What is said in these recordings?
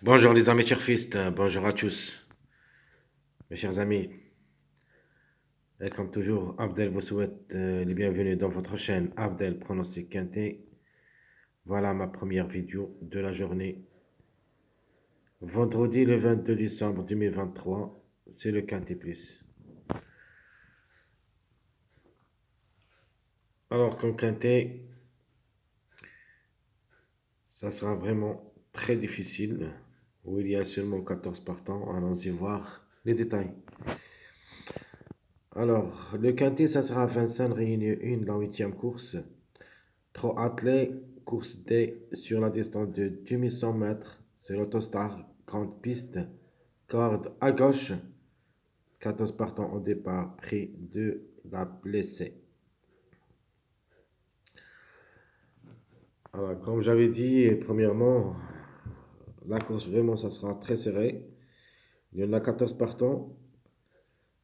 Bonjour les amis surfistes, bonjour à tous, mes chers amis. Et comme toujours, Abdel vous souhaite les bienvenus dans votre chaîne Abdel Pronostic Quintet. Voilà ma première vidéo de la journée. Vendredi le 22 décembre 2023, c'est le Quintet Plus. Alors comme Quintet, ça sera vraiment très difficile, où il y a seulement 14 partants. Allons-y voir les détails. Alors, le Quintet, ça sera Vincennes Réunion 1, la huitième course. Trop attelé, course D sur la distance de 2100 mètres. C'est l'Autostar, grande piste, corde à gauche. 14 partants au départ, prix de la blessée. Alors, comme j'avais dit, premièrement, la course vraiment, ça sera très serré. Il y en a 14 partants.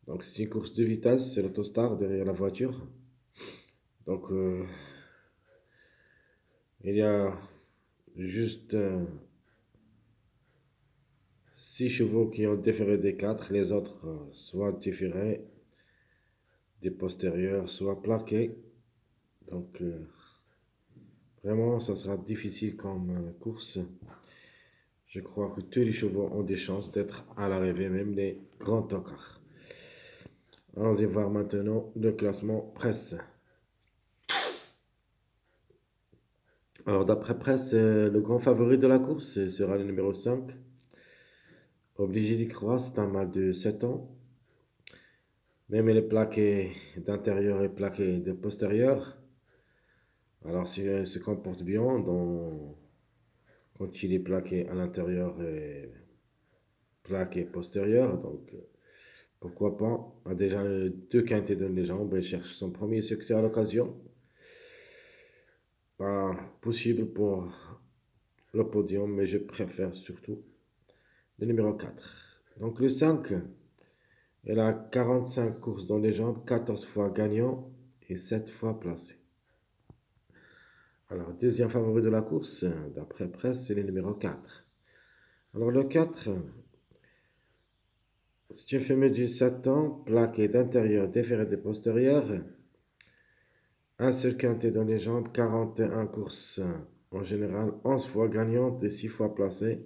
Donc, c'est une course de vitesse, c'est l'Autostar derrière la voiture. Donc, il y a juste 6 chevaux qui ont différé des 4, les autres soit différés des postérieurs, soit plaqués. Donc vraiment, ça sera difficile comme course. Je crois que tous les chevaux ont des chances d'être à l'arrivée, même les grands tocards. Allons-y voir maintenant le classement presse. Alors d'après presse, le grand favori de la course sera le numéro 5. Obligé d'y croire, c'est un mâle de 7 ans. Même il est plaqué d'intérieur et plaqué de postérieur. Alors s'il se comporte bien quand il est plaqué à l'intérieur et plaqué postérieur, donc pourquoi pas. A déjà deux quintés dans les jambes et cherche son premier succès à l'occasion. Pas possible pour le podium, mais je préfère surtout le numéro 4. Donc le 5, il a 45 courses dans les jambes, 14 fois gagnant et 7 fois placé. Alors, deuxième favori de la course, d'après presse, c'est le numéro 4. Alors, le 4, c'est une femelle du 7 ans, plaqué d'intérieur, déféré de postérieur. Un seul quintet dans les jambes, 41 courses en général, 11 fois gagnante et 6 fois placée.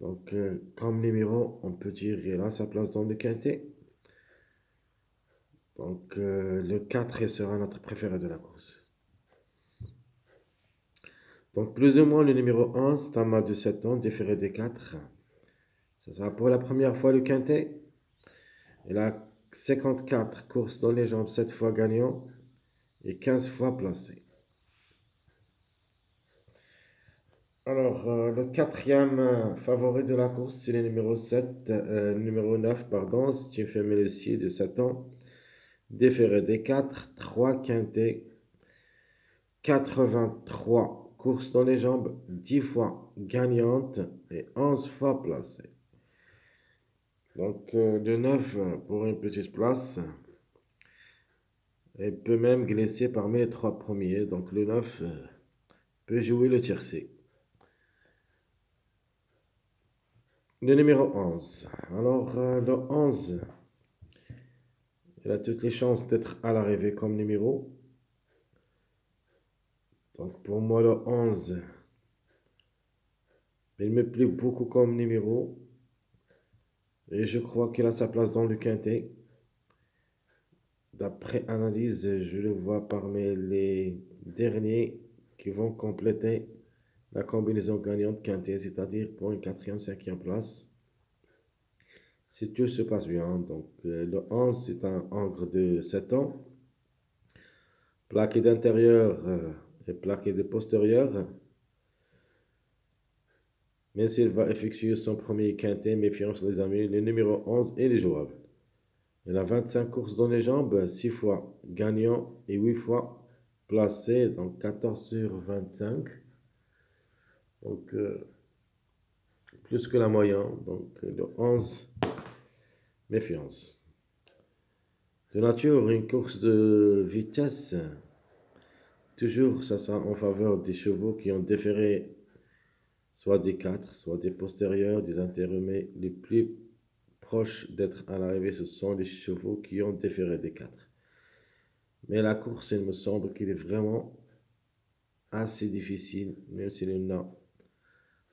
Donc, comme numéro, on peut dire qu'il a sa place dans le quintet. Donc, le 4 sera notre préféré de la course. Donc, plus ou moins, le numéro 11, c'est un mâle de 7 ans, déféré des 4. Ça sera pour la première fois le quintet. Il a 54 courses dans les jambes, 7 fois gagnant et 15 fois placé. Alors, le quatrième favori de la course, c'est le numéro 7, numéro 9, pardon, c'est une femelle aussi de 7 ans. Déféré des 4, 3 quintés, 83 courses dans les jambes, 10 fois gagnante et 11 fois placée. Donc, le 9 pour une petite place. Elle peut même glisser parmi les 3 premiers. Donc, le 9 peut jouer le tiercé. Le numéro 11. Alors, le 11, il a toutes les chances d'être à l'arrivée comme numéro. Donc, pour moi, le 11, il me plaît beaucoup comme numéro. Et je crois qu'il a sa place dans le quintet. D'après analyse, je le vois parmi les derniers qui vont compléter la combinaison gagnante quintet, c'est-à-dire pour une quatrième, cinquième place. Si tout se passe bien, donc le 11, c'est un ogre de 7 ans, plaqué d'intérieur et plaqué de postérieur. Mais s'il va effectuer son premier quintet, méfiance les amis, le numéro 11 est jouable. Il a 25 courses dans les jambes, 6 fois gagnant et 8 fois placé, donc 14 sur 25. Donc plus que la moyenne, donc le 11, méfiance. De nature, une course de vitesse. Toujours, ça sera en faveur des chevaux qui ont déféré soit des 4, soit des postérieurs, des intermédiaires. Les plus proches d'être à l'arrivée, ce sont les chevaux qui ont déféré des 4. Mais la course, il me semble qu'il est vraiment assez difficile, même s'il y en a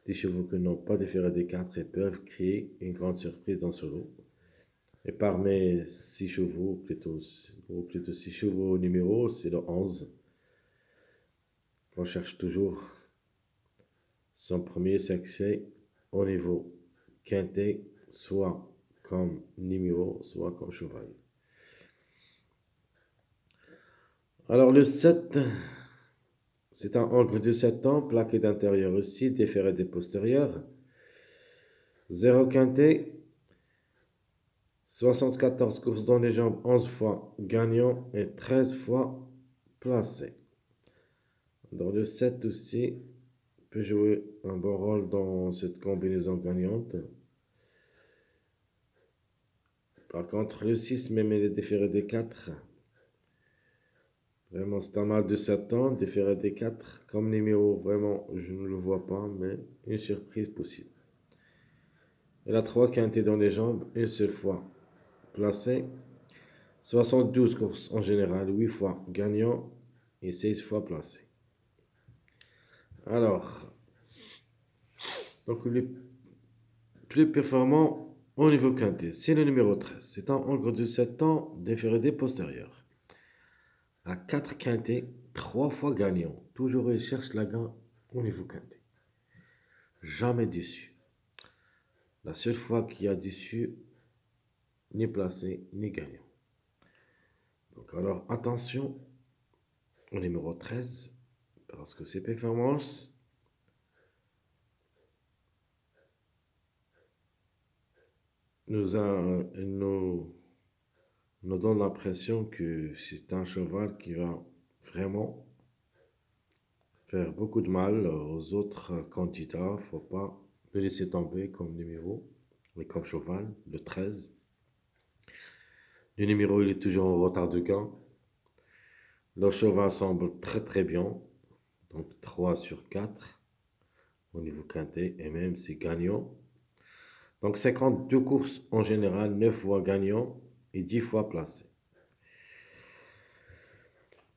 des chevaux qui n'ont pas déféré des 4 et peuvent créer une grande surprise dans ce lot. Et parmi 6 chevaux, ou plutôt 6 chevaux numéro, c'est le 11. On cherche toujours son premier succès au niveau quintet, soit comme numéro, soit comme cheval. Alors le 7, c'est un ogre de 7 ans, plaqué d'intérieur aussi, déféré des postérieurs. 0 quintet, 74 courses dans les jambes, 11 fois gagnant et 13 fois placé. Dans le 7 aussi, peut jouer un bon rôle dans cette combinaison gagnante. Par contre, le 6, même il est déféré des 4. Vraiment, c'est un mal de 7 ans, déféré des 4. Comme numéro, vraiment, je ne le vois pas, mais une surprise possible. Il a 3 quintés dans les jambes, une seule fois placé. 72 courses en général, 8 fois gagnant et 16 fois placé. Alors, donc le plus performant au niveau quintet, c'est le numéro 13. C'est un ogre de 7 ans, déféré des postérieurs. À 4 quintés, 3 fois gagnant. Toujours il cherche la gagne au niveau quintet. Jamais déçu. La seule fois qu'il a déçu, ni placé, ni gagnant. Donc alors attention au numéro 13, parce que ses performances nous donne l'impression que c'est un cheval qui va vraiment faire beaucoup de mal aux autres candidats. Faut pas le laisser tomber comme numéro, mais comme cheval, le 13. Le numéro, il est toujours en retard de gain. Le cheval semble très très bien, donc 3 sur 4 au niveau quintet, et même c'est gagnant. Donc 52 courses en général, 9 fois gagnant et 10 fois placé.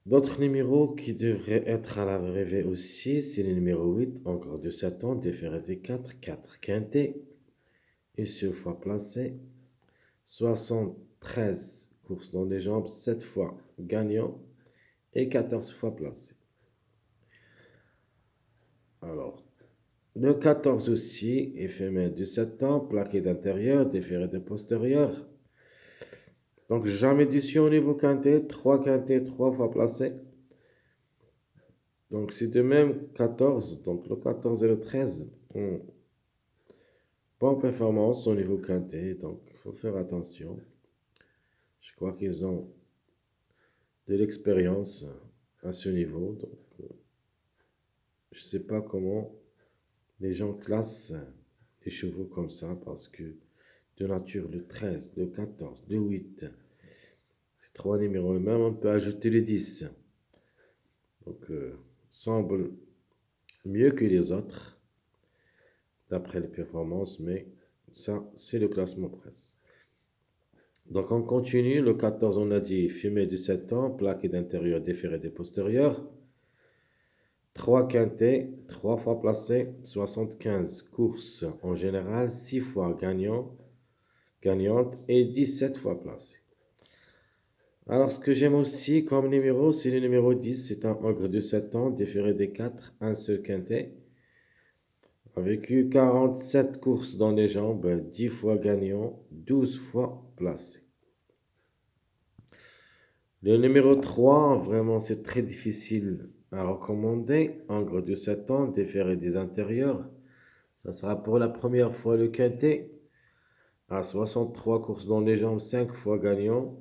D'autres numéros qui devraient être à l'arrivée aussi, c'est le numéro 8, encore de 7 ans, déféré des 4, 4 quintet, une seule fois placé, 73 courses dans les jambes, 7 fois gagnant et 14 fois placé. Alors, le 14 aussi, éphémère de 7 ans, plaqué d'intérieur, déféré de postérieur. Donc, jamais déçu au niveau quintet, 3 quintets, 3 fois placé. Donc, c'est de même 14, donc le 14 et le 13 ont bonne performance au niveau quintet, donc il faut faire attention. Je crois qu'ils ont de l'expérience à ce niveau, donc je ne sais pas comment les gens classent les chevaux comme ça, parce que de nature, le 13, le 14, le 8, ces 3 numéros, même on peut ajouter le 10. Donc, semble mieux que les autres, d'après les performances, mais ça, c'est le classement presse. Donc, on continue. Le 14, on a dit, fumé de 7 ans, plaqué d'intérieur, déféré des postérieurs. 3 quintets, 3 fois placé, 75 courses en général, 6 fois gagnante et 17 fois placé. Alors, ce que j'aime aussi comme numéro, c'est le numéro 10. C'est un ogre de 7 ans, déféré des 4, un seul quintet. A vécu 47 courses dans les jambes, 10 fois gagnant, 12 fois placé. Le numéro 3, vraiment, c'est très difficile à recommander. Ogre de 7 ans, déféré des intérieurs. Ça sera pour la première fois le quintet. À 63 courses dans les jambes, 5 fois gagnant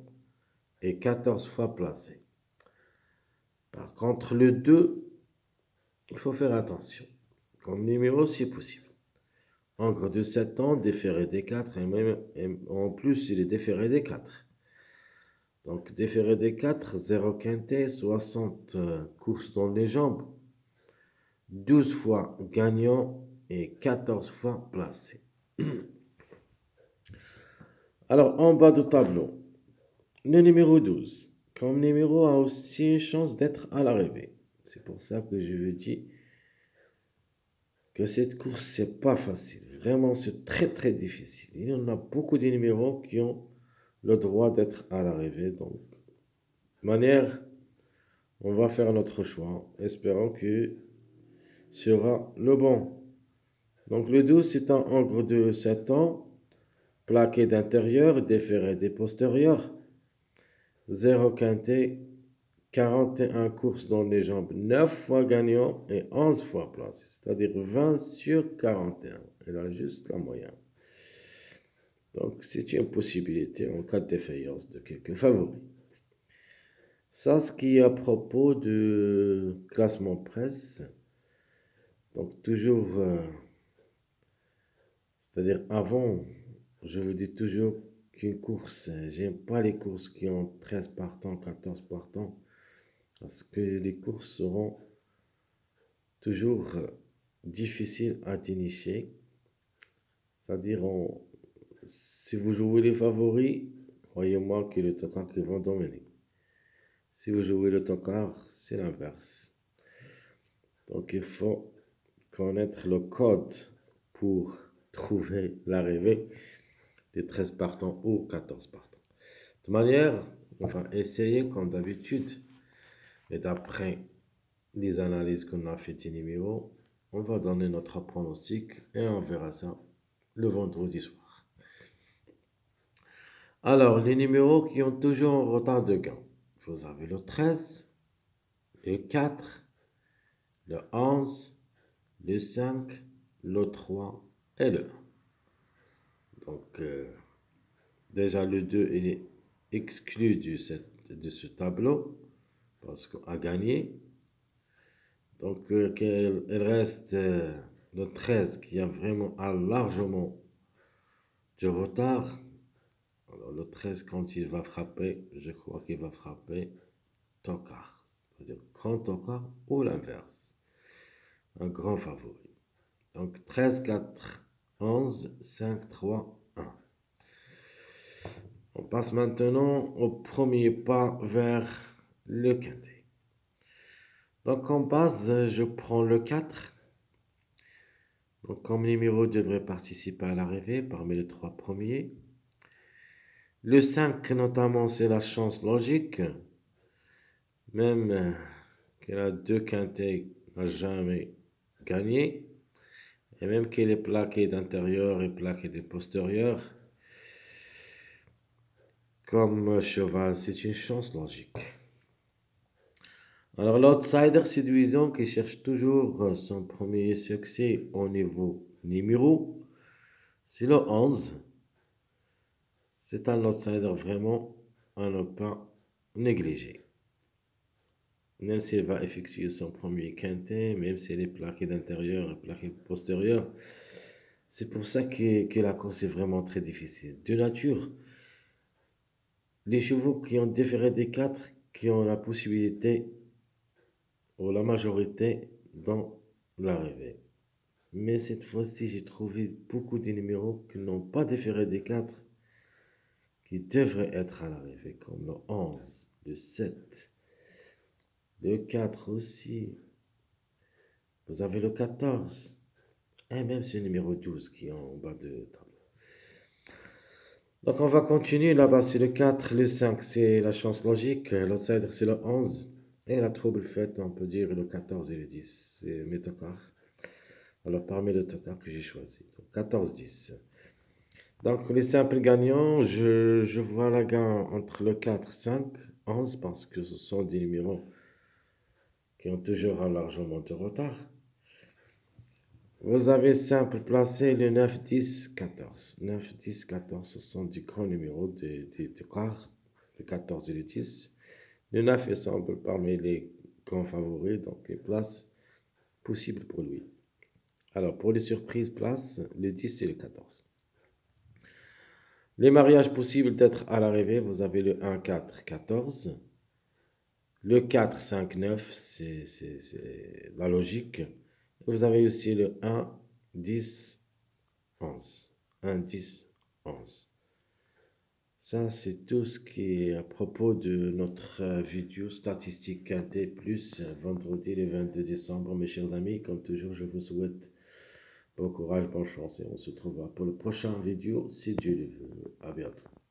et 14 fois placé. Par contre, le 2, il faut faire attention. Comme numéro, si possible. Ogre de 7 ans, déféré des 4, et en plus, il est déféré des 4. Donc, déféré des 4, 0 quintet, 60 courses dans les jambes, 12 fois gagnant et 14 fois placé. Alors, en bas du tableau, le numéro 12, comme numéro, a aussi une chance d'être à l'arrivée. C'est pour ça que je vous dis que cette course, c'est pas facile. Vraiment, c'est très très difficile. Il y en a beaucoup de numéros qui ont le droit d'être à l'arrivée. Donc, de manière, on va faire notre choix, espérant que sera le bon. Donc, le 12, c'est un ogre de 7 ans, plaqué d'intérieur, déféré des postérieurs, 0 quintet, 41 courses dans les jambes, 9 fois gagnant et 11 fois placé, c'est-à-dire 20 sur 41. Elle a juste la moyenne. Donc, c'est une possibilité en cas de défaillance de quelques favoris. Ça, ce qui est à propos de classement presse. Donc, toujours, c'est-à-dire avant, je vous dis toujours qu'une course, j'aime pas les courses qui ont 13 partants, 14 partants, parce que les courses seront toujours difficiles à dénicher. C'est-à-dire, si vous jouez les favoris, croyez-moi que le tocard qui vont dominer. Si vous jouez le tocard, c'est l'inverse. Donc, il faut connaître le code pour trouver l'arrivée des 13 partants ou 14 partants. De toute manière, on va essayer comme d'habitude, et d'après les analyses qu'on a fait des numéros, on va donner notre pronostic et on verra ça le vendredi soir. Alors, les numéros qui ont toujours un retard de gain. Vous avez le 13, le 4, le 11, le 5, le 3 et le 1. Donc, déjà le 2 il est exclu de ce tableau parce qu'on a gagné. Donc, il reste le 13 qui a vraiment largement du retard. Alors, le 13, quand il va frapper, je crois qu'il va frapper tocard. C'est-à-dire grand tocard ou l'inverse. Un grand favori. Donc, 13, 4, 11, 5, 3, 1. On passe maintenant au premier pas vers le quintet. Donc, en base, je prends le 4. Donc, comme numéro devrait participer à l'arrivée parmi les 3 premiers. Le 5, notamment, c'est la chance logique. Même qu'elle a 2 quintets, n'a jamais gagné. Et même qu'elle est plaquée d'intérieur et plaquée de postérieur. Comme cheval, c'est une chance logique. Alors, l'outsider séduisant qui cherche toujours son premier succès au niveau numéro, c'est le 11. C'est un outsider vraiment à ne pas négliger. Même s'il va effectuer son premier quintet, même s'il est plaqué d'intérieur et plaqué postérieur, c'est pour ça que la course est vraiment très difficile. De nature, les chevaux qui ont déféré des 4, qui ont la possibilité ou la majorité dans l'arrivée. Mais cette fois-ci, j'ai trouvé beaucoup de numéros qui n'ont pas déféré des 4, qui devraient être à l'arrivée, comme le 11, le 7, le 4 aussi. Vous avez le 14, et même ce numéro 12 qui est en bas de tableau. Donc on va continuer, là-bas c'est le 4, le 5 c'est la chance logique, l'outsider c'est le 11, et la trouble faite, on peut dire le 14 et le 10, c'est mes tocards. Alors parmi les tocards que j'ai choisi, donc 14, 10. Donc les simples gagnants, je vois la gain entre le 4, 5, 11, parce que ce sont des numéros qui ont toujours un largement de retard. Vous avez simple placé le 9, 10, 14. 9, 10, 14, ce sont des grands numéros de quarts, le 14 et le 10. Le 9 il semble parmi les grands favoris, donc les places possibles pour lui. Alors pour les surprises, place le 10 et le 14. Les mariages possibles d'être à l'arrivée, vous avez le 1, 4, 14. Le 4, 5, 9, c'est la logique. Vous avez aussi le 1, 10, 11. 1, 10, 11. Ça, c'est tout ce qui est à propos de notre vidéo statistique quintet plus vendredi le 22 décembre. Mes chers amis, comme toujours, je vous souhaite bon courage, bonne chance et on se retrouvera pour le prochain vidéo si Dieu le veut. À bientôt.